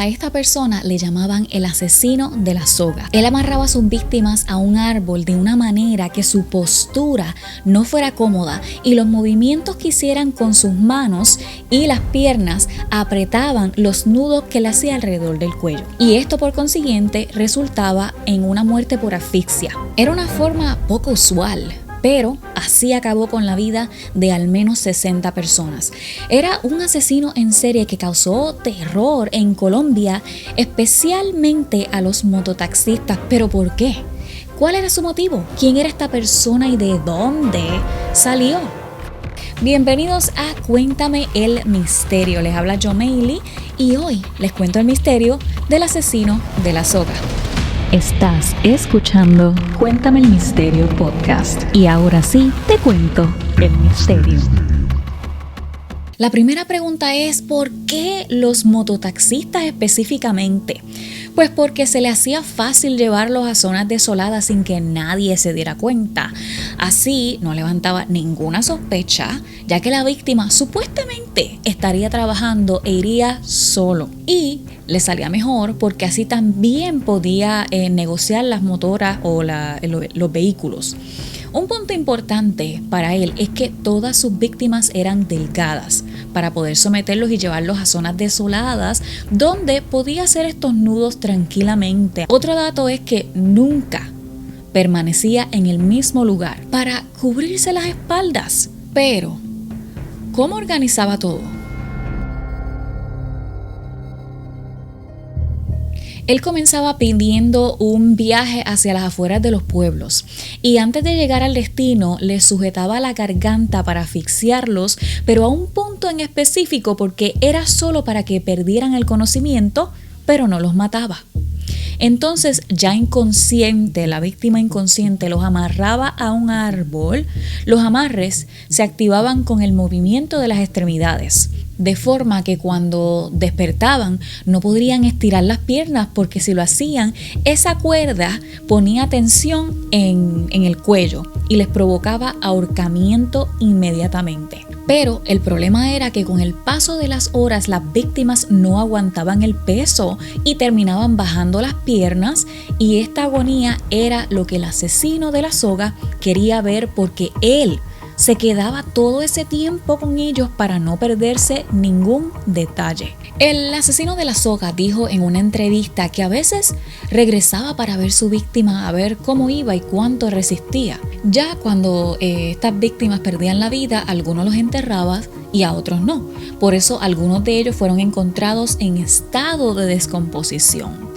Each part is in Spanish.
A esta persona le llamaban el asesino de la soga. Él amarraba a sus víctimas a un árbol de una manera que su postura no fuera cómoda y los movimientos que hicieran con sus manos y las piernas apretaban los nudos que le hacía alrededor del cuello. Y esto por consiguiente resultaba en una muerte por asfixia. Era una forma poco usual, pero así acabó con la vida de al menos 60 personas. Era un asesino en serie que causó terror en Colombia, especialmente a los mototaxistas. ¿Pero por qué? ¿Cuál era su motivo? ¿Quién era esta persona y de dónde salió? Bienvenidos a Cuéntame el Misterio. Les habla Yomeili y hoy les cuento el misterio del asesino de la soga. Estás escuchando Cuéntame el Misterio Podcast. Y ahora sí, te cuento el misterio. La primera pregunta es: ¿por qué los mototaxistas específicamente? Pues porque se le hacía fácil llevarlos a zonas desoladas sin que nadie se diera cuenta. Así no levantaba ninguna sospecha, ya que la víctima supuestamente estaría trabajando e iría solo. Y le salía mejor porque así también podía negociar las motoras o los vehículos. Un punto importante para él es que todas sus víctimas eran delgadas para poder someterlos y llevarlos a zonas desoladas donde podía hacer estos nudos tranquilamente. Otro dato es que nunca permanecía en el mismo lugar para cubrirse las espaldas. Pero, ¿cómo organizaba todo? Él comenzaba pidiendo un viaje hacia las afueras de los pueblos y antes de llegar al destino les sujetaba la garganta para asfixiarlos, pero a un punto en específico porque era solo para que perdieran el conocimiento, pero no los mataba. Entonces, ya inconsciente, la víctima inconsciente los amarraba a un árbol. Los amarres se activaban con el movimiento de las extremidades, de forma que cuando despertaban no podrían estirar las piernas porque si lo hacían, esa cuerda ponía tensión en el cuello y les provocaba ahorcamiento inmediatamente. Pero el problema era que con el paso de las horas las víctimas no aguantaban el peso y terminaban bajando las piernas, y esta agonía era lo que el asesino de la soga quería ver porque él se quedaba todo ese tiempo con ellos para no perderse ningún detalle. El asesino de la soga dijo en una entrevista que a veces regresaba para ver su víctima, a ver cómo iba y cuánto resistía. Ya cuando estas víctimas perdían la vida, algunos los enterraba y a otros no. Por eso algunos de ellos fueron encontrados en estado de descomposición.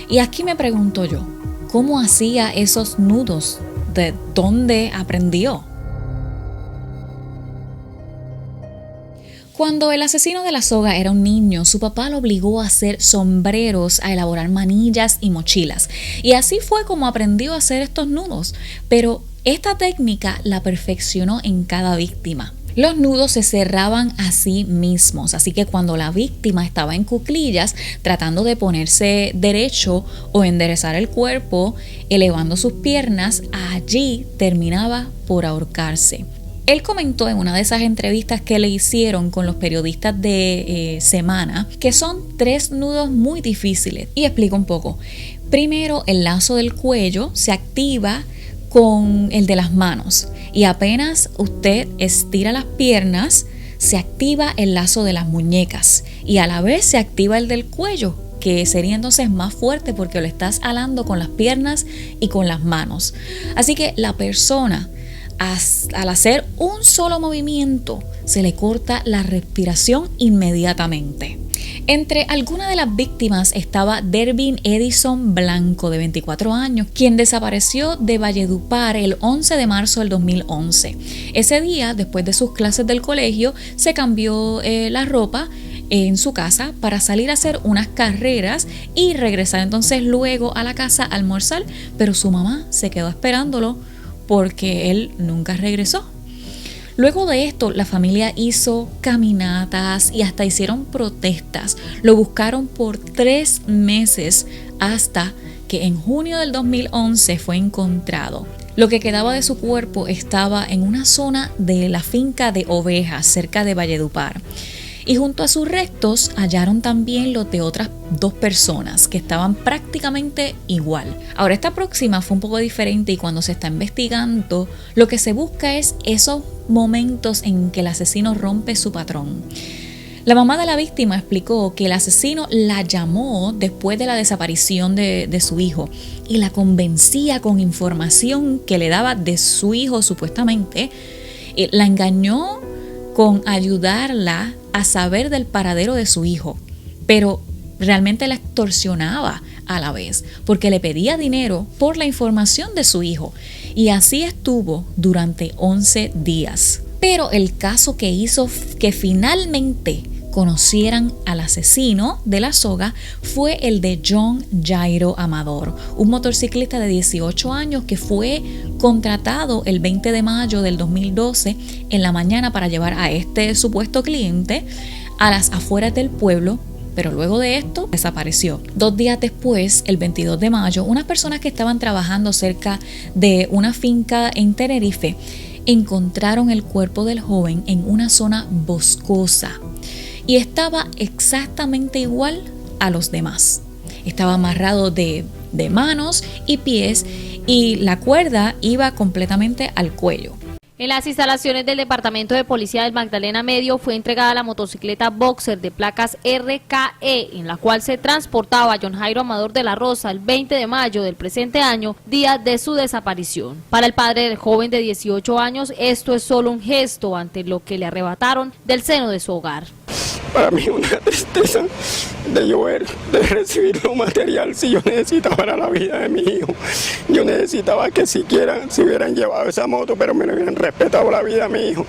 Y aquí me pregunto yo, ¿cómo hacía esos nudos? ¿De dónde aprendió? Cuando el asesino de la soga era un niño, su papá lo obligó a hacer sombreros, a elaborar manillas y mochilas. Y así fue como aprendió a hacer estos nudos. Pero esta técnica la perfeccionó en cada víctima. Los nudos se cerraban a sí mismos, así que cuando la víctima estaba en cuclillas, tratando de ponerse derecho o enderezar el cuerpo, elevando sus piernas, allí terminaba por ahorcarse. Él comentó en una de esas entrevistas que le hicieron con los periodistas de Semana que son 3 nudos muy difíciles. Y explico un poco. Primero, el lazo del cuello se activa con el de las manos. Y apenas usted estira las piernas, se activa el lazo de las muñecas. Y a la vez se activa el del cuello, que sería entonces más fuerte porque lo estás alando con las piernas y con las manos. Así que la persona, al hacer un solo movimiento, se le corta la respiración inmediatamente. Entre algunas de las víctimas estaba Dervin Edison Blanco, de 24 años, quien desapareció de Valledupar el 11 de marzo del 2011. Ese día, después de sus clases del colegio, se cambió la ropa en su casa para salir a hacer unas carreras y regresar entonces luego a la casa a almorzar, pero su mamá se quedó esperándolo porque él nunca regresó. Luego de esto, la familia hizo caminatas y hasta hicieron protestas. Lo buscaron por 3 meses hasta que en junio del 2011 fue encontrado. Lo que quedaba de su cuerpo estaba en una zona de la finca de ovejas cerca de Valledupar. Y junto a sus restos hallaron también los de otras 2 personas que estaban prácticamente igual. Ahora, esta próxima fue un poco diferente y cuando se está investigando, lo que se busca es esos momentos en que el asesino rompe su patrón. La mamá de la víctima explicó que el asesino la llamó después de la desaparición de su hijo y la convencía con información que le daba de su hijo supuestamente. La engañó con ayudarla a saber del paradero de su hijo, pero realmente la extorsionaba a la vez porque le pedía dinero por la información de su hijo, y así estuvo durante 11 días. Pero el caso que hizo que finalmente conocieran al asesino de la soga fue el de John Jairo Amador, un motociclista de 18 años que fue contratado el 20 de mayo del 2012 en la mañana para llevar a este supuesto cliente a las afueras del pueblo, pero luego de esto desapareció. 2 días después, el 22 de mayo, unas personas que estaban trabajando cerca de una finca en Tenerife encontraron el cuerpo del joven en una zona boscosa. Y estaba exactamente igual a los demás. Estaba amarrado de manos y pies y la cuerda iba completamente al cuello. En las instalaciones del Departamento de Policía del Magdalena Medio fue entregada la motocicleta Boxer de placas RKE, en la cual se transportaba John Jairo Amador de la Rosa el 20 de mayo del presente año, día de su desaparición. Para el padre del joven de 18 años, esto es solo un gesto ante lo que le arrebataron del seno de su hogar. Para mí una tristeza de llover, de recibir lo material si yo necesitaba para la vida de mi hijo. Yo necesitaba que siquiera se hubieran llevado esa moto, pero me hubieran respetado la vida de mi hijo.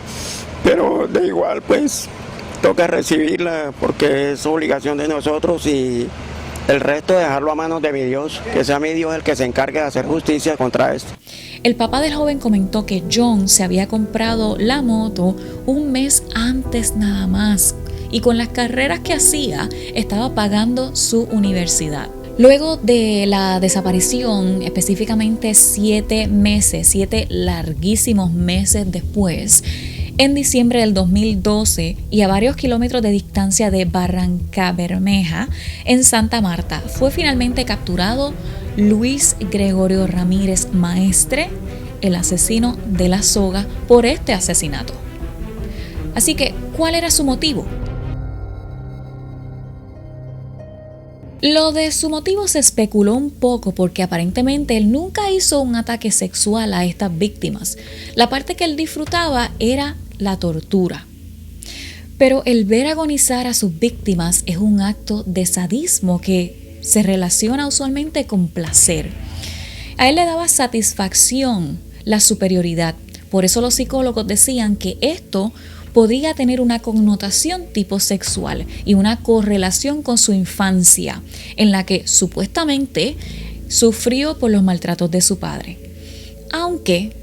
Pero de igual pues toca recibirla porque es obligación de nosotros y el resto dejarlo a manos de mi Dios, que sea mi Dios el que se encargue de hacer justicia contra esto. El papá del joven comentó que John se había comprado la moto un mes antes nada más, y con las carreras que hacía estaba pagando su universidad. Luego de la desaparición, específicamente 7 larguísimos meses después, en diciembre del 2012 y a varios kilómetros de distancia de Barrancabermeja, en Santa Marta, fue finalmente capturado Luis Gregorio Ramírez Maestre, el asesino de la soga, por este asesinato. Así que, ¿cuál era su motivo? Lo de su motivo se especuló un poco porque aparentemente él nunca hizo un ataque sexual a estas víctimas. La parte que él disfrutaba era la tortura. Pero el ver agonizar a sus víctimas es un acto de sadismo que se relaciona usualmente con placer. A él le daba satisfacción la superioridad. Por eso los psicólogos decían que esto podía tener una connotación tipo sexual y una correlación con su infancia, en la que supuestamente sufrió por los maltratos de su padre. Aunque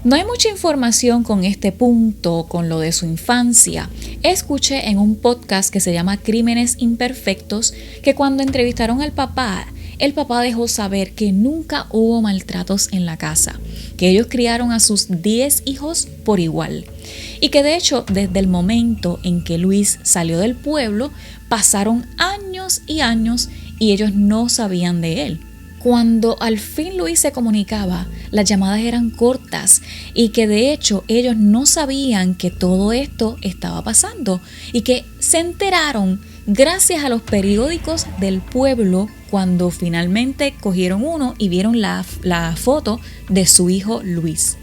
no hay mucha información con este punto, con lo de su infancia. Escuché en un podcast que se llama Crímenes Imperfectos que cuando entrevistaron al papá, el papá dejó saber que nunca hubo maltratos en la casa, que ellos criaron a sus 10 hijos por igual y que de hecho desde el momento en que Luis salió del pueblo pasaron años y años y ellos no sabían de él. Cuando al fin Luis se comunicaba, las llamadas eran cortas y que de hecho ellos no sabían que todo esto estaba pasando y que se enteraron gracias a los periódicos del pueblo cuando finalmente cogieron uno y vieron la foto de su hijo Luis.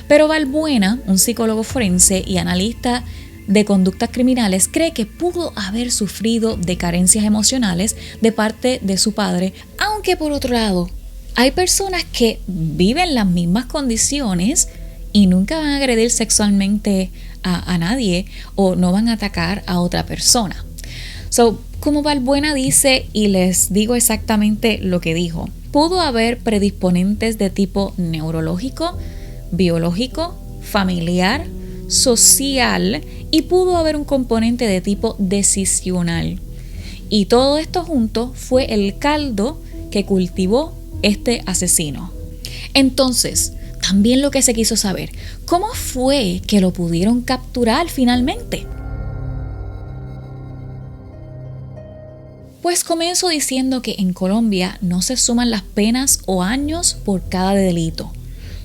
Pero Balbuena, un psicólogo forense y analista de conductas criminales, cree que pudo haber sufrido de carencias emocionales de parte de su padre, aunque por otro lado, hay personas que viven las mismas condiciones y nunca van a agredir sexualmente a nadie o no van a atacar a otra persona. Como Balbuena dice, y les digo exactamente lo que dijo, pudo haber predisponentes de tipo neurológico, biológico, familiar, social y pudo haber un componente de tipo decisional. Y todo esto junto fue el caldo que cultivó este asesino. Entonces, también lo que se quiso saber, ¿cómo fue que lo pudieron capturar finalmente? Pues comienzo diciendo que en Colombia no se suman las penas o años por cada delito.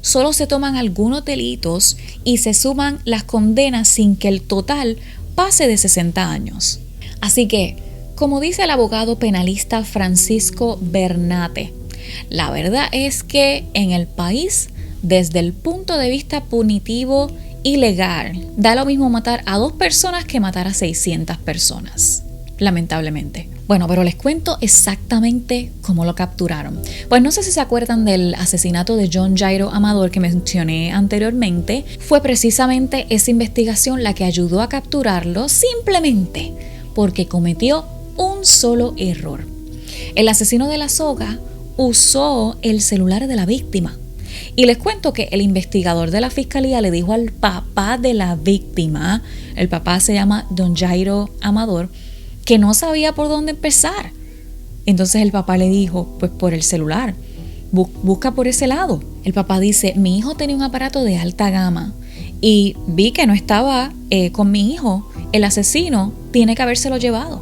Solo se toman algunos delitos y se suman las condenas sin que el total pase de 60 años. Así que, como dice el abogado penalista Francisco Bernate, la verdad es que en el país, desde el punto de vista punitivo y legal, da lo mismo matar a 2 personas que matar a 600 personas, lamentablemente. Bueno, pero les cuento exactamente cómo lo capturaron. Pues no sé si se acuerdan del asesinato de John Jairo Amador que mencioné anteriormente. Fue precisamente esa investigación la que ayudó a capturarlo simplemente porque cometió un solo error. El asesino de la soga usó el celular de la víctima. Y les cuento que el investigador de la fiscalía le dijo al papá de la víctima, el papá se llama Don Jairo Amador, que no sabía por dónde empezar. Entonces el papá le dijo, pues por el celular, busca por ese lado. El papá dice, mi hijo tenía un aparato de alta gama y vi que no estaba con mi hijo. El asesino tiene que habérselo llevado,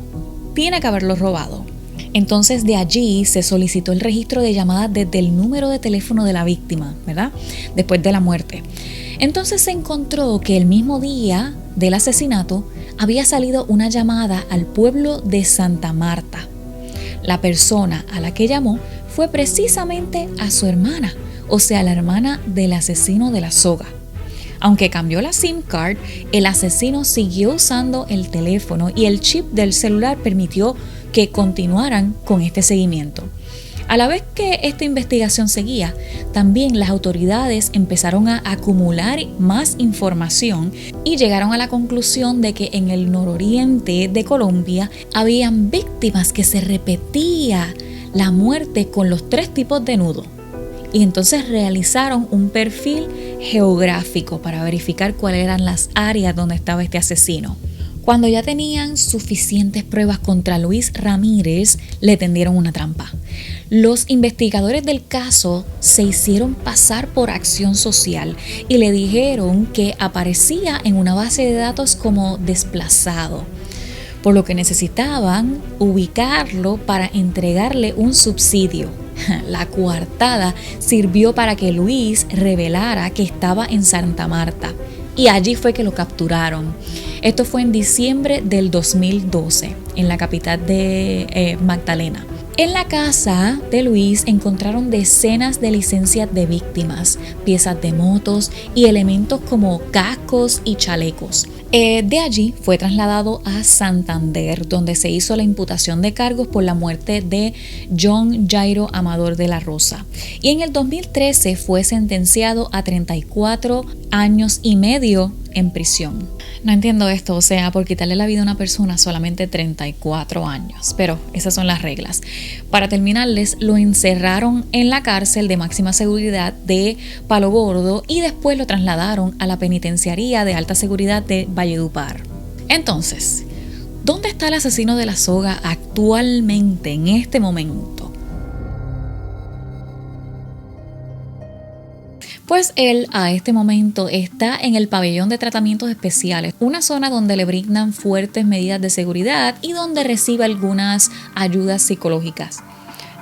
tiene que haberlo robado. Entonces de allí se solicitó el registro de llamadas desde el número de teléfono de la víctima, ¿verdad? Después de la muerte. Entonces se encontró que el mismo día del asesinato había salido una llamada al pueblo de Santa Marta. La persona a la que llamó fue precisamente a su hermana, o sea, la hermana del asesino de la soga. Aunque cambió la SIM card, el asesino siguió usando el teléfono y el chip del celular permitió que continuaran con este seguimiento. A la vez que esta investigación seguía, también las autoridades empezaron a acumular más información y llegaron a la conclusión de que en el nororiente de Colombia habían víctimas que se repetía la muerte con los 3 tipos de nudo. Y entonces realizaron un perfil geográfico para verificar cuáles eran las áreas donde estaba este asesino. Cuando ya tenían suficientes pruebas contra Luis Ramírez, le tendieron una trampa. Los investigadores del caso se hicieron pasar por Acción Social y le dijeron que aparecía en una base de datos como desplazado, por lo que necesitaban ubicarlo para entregarle un subsidio. La coartada sirvió para que Luis revelara que estaba en Santa Marta y allí fue que lo capturaron. Esto fue en diciembre del 2012 en la capital de Magdalena. En la casa de Luis encontraron decenas de licencias de víctimas, piezas de motos y elementos como cascos y chalecos. De allí fue trasladado a Santander, donde se hizo la imputación de cargos por la muerte de John Jairo Amador de la Rosa. Y en el 2013 fue sentenciado a 34 años y medio en prisión. No entiendo esto, o sea, por quitarle la vida a una persona solamente 34 años, pero esas son las reglas. Para terminarles, lo encerraron en la cárcel de máxima seguridad de Palo Gordo y después lo trasladaron a la penitenciaría de alta seguridad de Valledupar. Entonces, ¿dónde está el asesino de la soga actualmente, en este momento? Pues él a este momento está en el pabellón de tratamientos especiales, una zona donde le brindan fuertes medidas de seguridad y donde recibe algunas ayudas psicológicas.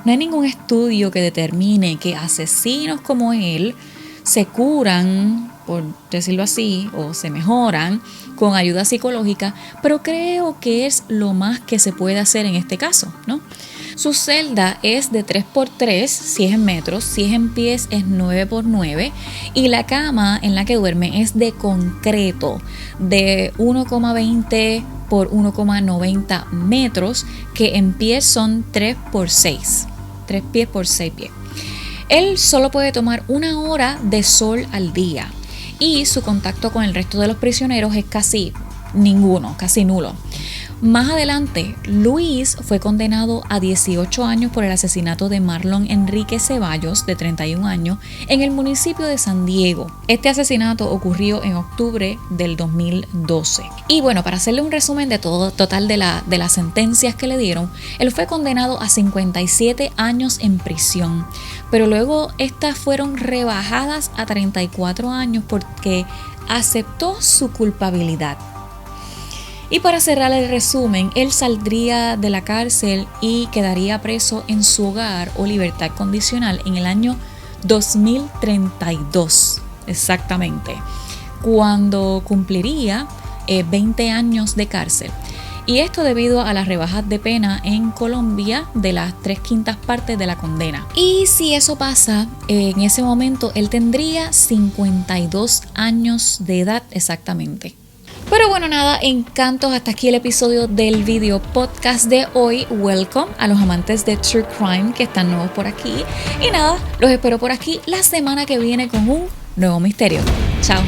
No hay ningún estudio que determine que asesinos como él se curan, por decirlo así, o se mejoran con ayuda psicológica, pero creo que es lo más que se puede hacer en este caso, ¿no? Su celda es de 3x3, si es en metros, si es en pies es 9x9 y la cama en la que duerme es de concreto de 1,20 por 1,90 metros, que en pies son 3x6, 3 pies por 6 pies. Él solo puede tomar 1 hora de sol al día y su contacto con el resto de los prisioneros es casi ninguno, casi nulo. Más adelante, Luis fue condenado a 18 años por el asesinato de Marlon Enrique Ceballos, de 31 años, en el municipio de San Diego. Este asesinato ocurrió en octubre del 2012. Y bueno, para hacerle un resumen de todo total de las sentencias que le dieron, él fue condenado a 57 años en prisión, pero luego estas fueron rebajadas a 34 años porque aceptó su culpabilidad. Y para cerrar el resumen, él saldría de la cárcel y quedaría preso en su hogar o libertad condicional en el año 2032, exactamente, cuando cumpliría 20 años de cárcel. Y esto debido a las rebajas de pena en Colombia de las 3/5 partes de la condena. Y si eso pasa, en ese momento él tendría 52 años de edad exactamente. Pero bueno, nada, encantos, hasta aquí el episodio del video podcast de hoy. Welcome a los amantes de True Crime que están nuevos por aquí. Y nada, los espero por aquí la semana que viene con un nuevo misterio. Chao.